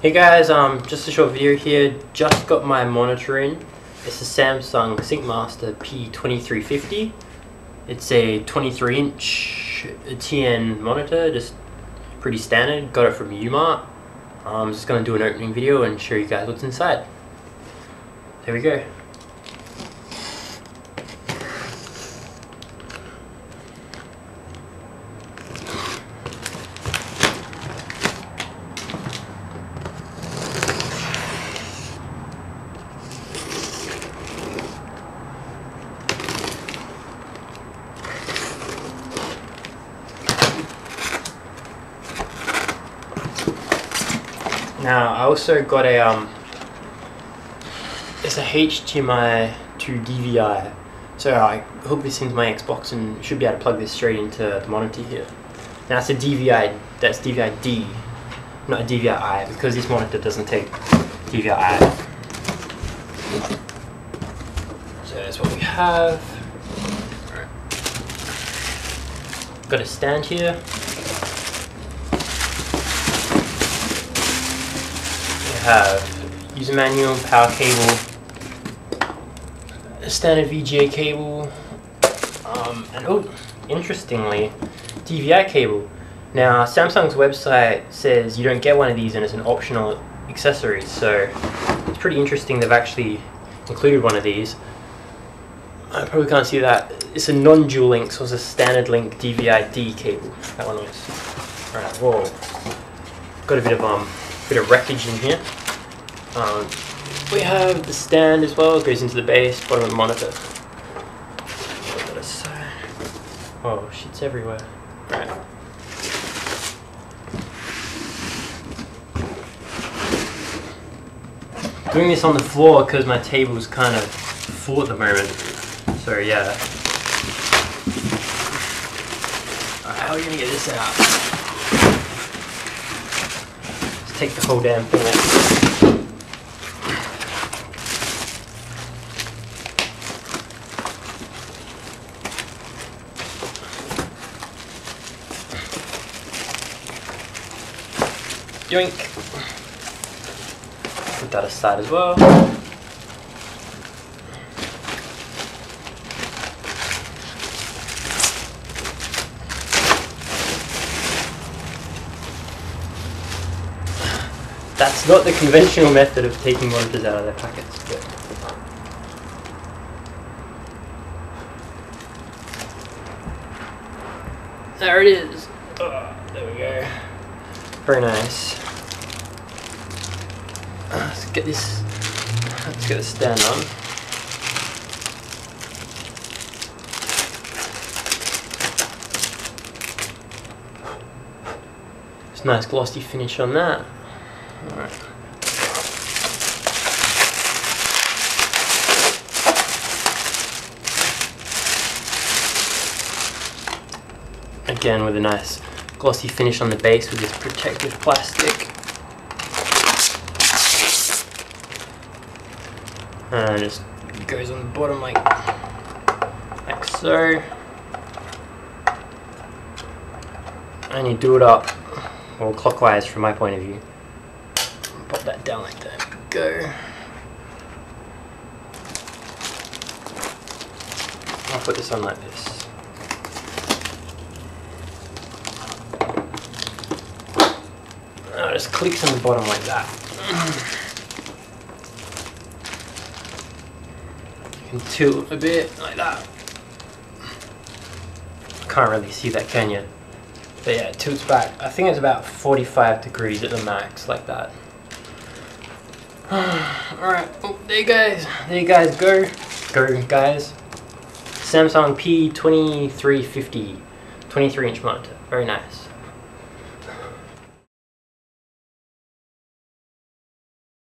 Hey guys, just a short video here. Just got my monitor in. It's a Samsung P2350. It's a 23-inch TN monitor, just pretty standard. Got it from Umart. I'm just gonna do an opening video and show you guys what's inside. There we go. Now I also got a it's a HDMI to DVI, so I hook this into my Xbox and should be able to plug this straight into the monitor here. Now it's a DVI, that's DVI-D, not a DVI-I, because this monitor doesn't take DVI-I. So that's what we have. Right. Got a stand here. Have user manual, power cable, a standard VGA cable, and oh, interestingly, DVI cable. Now Samsung's website says you don't get one of these and it's an optional accessory, so it's pretty interesting they've actually included one of these. I probably can't see that. It's a non-dual link, so it's a standard link DVI-D cable. That one is. Alright, whoa. Got a bit of wreckage in here. We have the stand as well. It goes into the base, bottom of the monitor. Oh, shit's everywhere. Right. Doing this on the floor because my table's kind of full at the moment. So yeah. Alright, how are we gonna get this out? Take the whole damn thing out. Yoink. Put that aside as well. That's not the conventional method of taking monitors out of their packets, but there it is. Oh, there we go. Very nice. Let's get the stand on. It's a nice glossy finish on that. Alright. Again with a nice glossy finish on the base with this protective plastic. And it just goes on the bottom like so. And you do it up, well, clockwise from my point of view. Pop that down like that. Go. I'll put this on like this. It just clicks on the bottom like that. You can tilt a bit like that. Can't really see that, can you? But yeah, it tilts back. I think it's about 45 degrees at the max, like that. Alright, oh, there you guys go. Go guys. Samsung P2350, 23-inch monitor. Very nice.